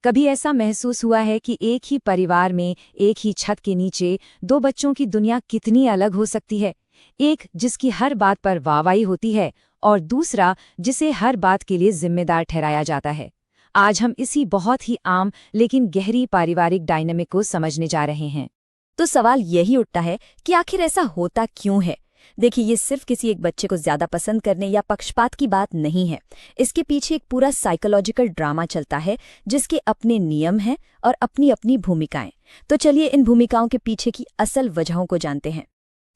कभी ऐसा महसूस हुआ है कि एक ही परिवार में, एक ही छत के नीचे दो बच्चों की दुनिया कितनी अलग हो सकती है? एक जिसकी हर बात पर वाहवाही होती है और दूसरा जिसे हर बात के लिए जिम्मेदार ठहराया जाता है। आज हम इसी बहुत ही आम लेकिन गहरी पारिवारिक डायनामिक को समझने जा रहे हैं। तो सवाल यही उठता है कि आखिर ऐसा होता क्यों है। देखिए, ये सिर्फ किसी एक बच्चे को ज्यादा पसंद करने या पक्षपात की बात नहीं है। इसके पीछे एक पूरा साइकोलॉजिकल ड्रामा चलता है जिसके अपने नियम हैं और अपनी अपनी भूमिकाएं। तो चलिए इन भूमिकाओं के पीछे की असल वजहों को जानते हैं।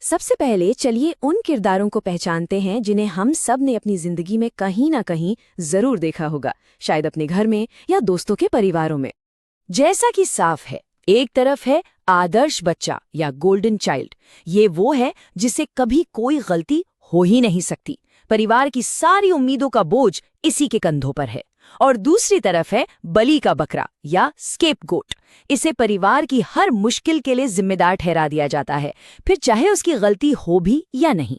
सबसे पहले चलिए उन किरदारों को पहचानते हैं जिन्हें हम सब ने अपनी जिंदगी में कहीं ना कहीं जरूर देखा होगा, शायद अपने घर में या दोस्तों के परिवारों में। जैसा कि साफ है, एक तरफ है आदर्श बच्चा या गोल्डन चाइल्ड। ये वो है जिसे कभी कोई गलती हो ही नहीं सकती। परिवार की सारी उम्मीदों का बोझ इसी के कंधों पर है। और दूसरी तरफ है बलि का बकरा या स्केपगोट। इसे परिवार की हर मुश्किल के लिए जिम्मेदार ठहरा दिया जाता है, फिर चाहे उसकी गलती हो भी या नहीं।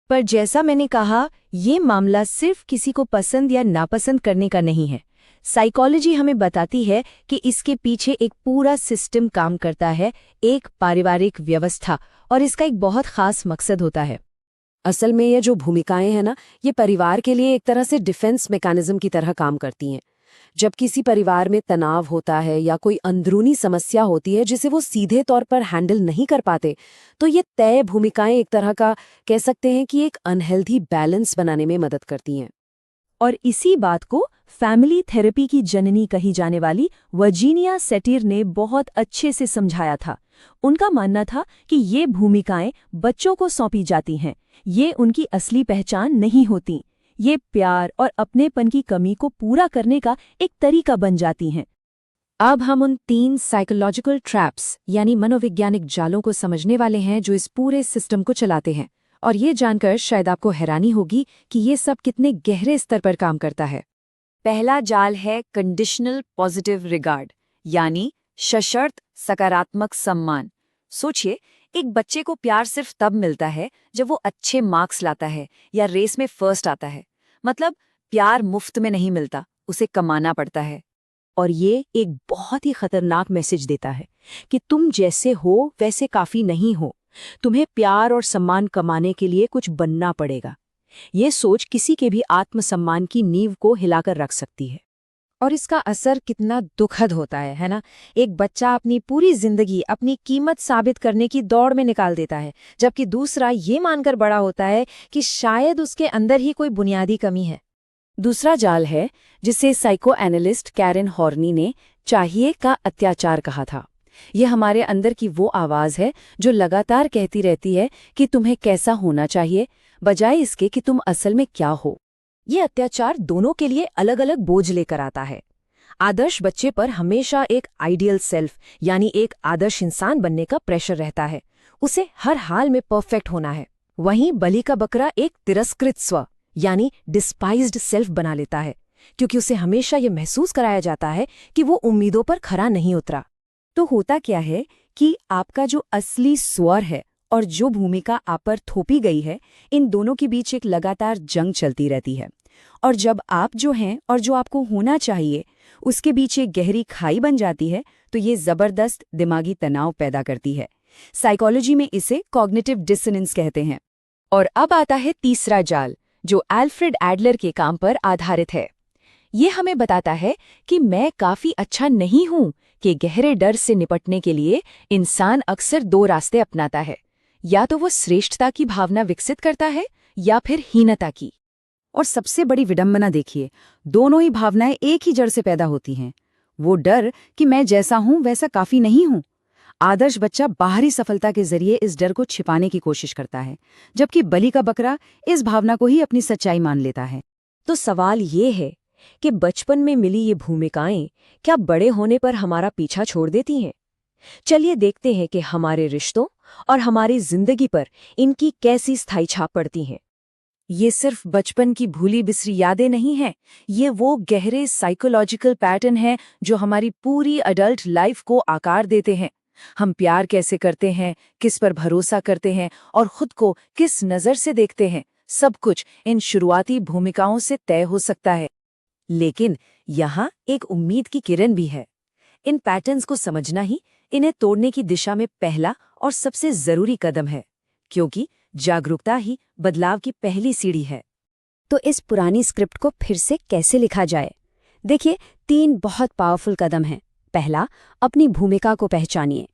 पर जैसा मैंने कहा, ये मामला सिर्फ किसी को पसंद या नापसंद करने का नहीं है। साइकोलॉजी हमें बताती है कि इसके पीछे एक पूरा सिस्टम काम करता है, एक पारिवारिक व्यवस्था, और इसका एक बहुत खास मकसद होता है। असल में ये जो भूमिकाएं हैं ना, ये परिवार के लिए एक तरह से डिफेंस मैकेनिज्म की तरह काम करती हैं। जब किसी परिवार में तनाव होता है या कोई अंदरूनी समस्या होती है जिसे वो सीधे तौर पर हैंडल नहीं कर पाते, तो ये तय भूमिकाएं एक तरह का कह सकते हैं कि एक अनहेल्दी बैलेंस बनाने में मदद करती हैं। और इसी बात को फैमिली थेरेपी की जननी कही जाने वाली वर्जीनिया सेटिर ने बहुत अच्छे से समझाया था। उनका मानना था कि ये भूमिकाएं बच्चों को सौंपी जाती हैं, ये उनकी असली पहचान नहीं होती। ये प्यार और अपनेपन की कमी को पूरा करने का एक तरीका बन जाती हैं। अब हम उन 3 साइकोलॉजिकल ट्रैप्स यानी मनोवैज्ञानिक जालों को समझने वाले हैं जो इस पूरे सिस्टम को चलाते हैं। और ये जानकर शायद आपको हैरानी होगी कि ये सब कितने गहरे स्तर पर काम करता है। पहला जाल है कंडीशनल पॉजिटिव रिगार्ड, यानी सशर्त सकारात्मक सम्मान। सोचिए, एक बच्चे को प्यार सिर्फ तब मिलता है जब वो अच्छे मार्क्स लाता है या रेस में फर्स्ट आता है। मतलब प्यार मुफ्त में नहीं मिलता, उसे कमाना पड़ता है। और ये एक बहुत ही खतरनाक मैसेज देता है कि तुम जैसे हो वैसे काफी नहीं हो, तुम्हें प्यार और सम्मान कमाने के लिए कुछ बनना पड़ेगा। ये सोच किसी के भी आत्मसम्मान की नींव को हिलाकर रख सकती है। और इसका असर कितना दुखद होता है ना? एक बच्चा अपनी पूरी जिंदगी अपनी कीमत साबित करने की दौड़ में निकाल देता है, जबकि दूसरा ये मानकर बड़ा होता है कि शायद उसके अंदर ही कोई बुनियादी कमी है। दूसरा जाल है जिसे साइको एनालिस्ट कैरन हॉर्नी ने चाहिए का अत्याचार कहा था। यह हमारे अंदर की वो आवाज है जो लगातार कहती रहती है कि तुम्हें कैसा होना चाहिए, बजाय इसके कि तुम असल में क्या हो। ये अत्याचार दोनों के लिए अलग अलग बोझ लेकर आता है। आदर्श बच्चे पर हमेशा एक आइडियल सेल्फ यानी एक आदर्श इंसान बनने का प्रेशर रहता है, उसे हर हाल में परफेक्ट होना है। वहीं बलि का बकरा एक तिरस्कृत स्व यानी डिस्पाइज्ड सेल्फ बना लेता है, क्योंकि उसे हमेशा ये महसूस कराया जाता है कि वो उम्मीदों पर खरा नहीं उतरा। तो होता क्या है कि आपका जो असली स्वर है और जो भूमिका आप पर थोपी गई है, इन दोनों के बीच एक लगातार जंग चलती रहती है। और जब आप जो हैं और जो आपको होना चाहिए उसके बीच एक गहरी खाई बन जाती है, तो ये जबरदस्त दिमागी तनाव पैदा करती है। साइकोलॉजी में इसे कॉग्निटिव डिसोनेंस कहते हैं। और अब आता है तीसरा जाल, जो अल्फ्रेड एडलर के काम पर आधारित है। ये हमें बताता है कि मैं काफी अच्छा नहीं हूं कि गहरे डर से निपटने के लिए इंसान अक्सर 2 रास्ते अपनाता है। या तो वो श्रेष्ठता की भावना विकसित करता है या फिर हीनता की। और सबसे बड़ी विडंबना देखिए, दोनों ही भावनाएं एक ही जड़ से पैदा होती हैं। वो डर कि मैं जैसा हूं वैसा काफी नहीं हूं। आदर्श बच्चा बाहरी सफलता के जरिए इस डर को छिपाने की कोशिश करता है, जबकि बलि का बकरा इस भावना को ही अपनी सच्चाई मान लेता है। तो सवाल ये है कि बचपन में मिली ये भूमिकाएं क्या बड़े होने पर हमारा पीछा छोड़ देती हैं? चलिए देखते हैं कि हमारे रिश्तों और हमारी जिंदगी पर इनकी कैसी स्थायी छाप पड़ती हैं। ये सिर्फ बचपन की भूली बिसरी यादें नहीं हैं, ये वो गहरे साइकोलॉजिकल पैटर्न हैं जो हमारी पूरी अडल्ट लाइफ को आकार देते हैं। हम प्यार कैसे करते हैं, किस पर भरोसा करते हैं और खुद को किस नज़र से देखते हैं, सब कुछ इन शुरुआती भूमिकाओं से तय हो सकता है। लेकिन यहाँ एक उम्मीद की किरण भी है। इन पैटर्न्स को समझना ही इन्हें तोड़ने की दिशा में पहला और सबसे जरूरी कदम है, क्योंकि जागरूकता ही बदलाव की पहली सीढ़ी है। तो इस पुरानी स्क्रिप्ट को फिर से कैसे लिखा जाए? देखिए, 3 बहुत पावरफुल कदम हैं। पहला, अपनी भूमिका को पहचानिए।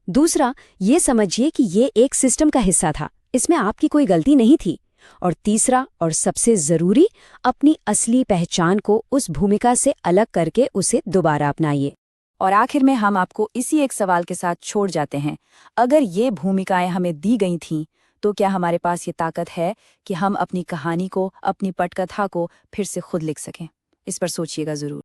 दूसरा, ये समझिए कि ये एक सिस्टम का हिस्सा था, इसमें आपकी कोई गलती नहीं थी। और तीसरा और सबसे जरूरी, अपनी असली पहचान को उस भूमिका से अलग करके उसे दोबारा अपनाइए। और आखिर में हम आपको इसी एक सवाल के साथ छोड़ जाते हैं। अगर ये भूमिकाएं हमें दी गई थीं, तो क्या हमारे पास ये ताकत है कि हम अपनी कहानी को, अपनी पटकथा को फिर से खुद लिख सकें? इस पर सोचिएगा ज़रूर।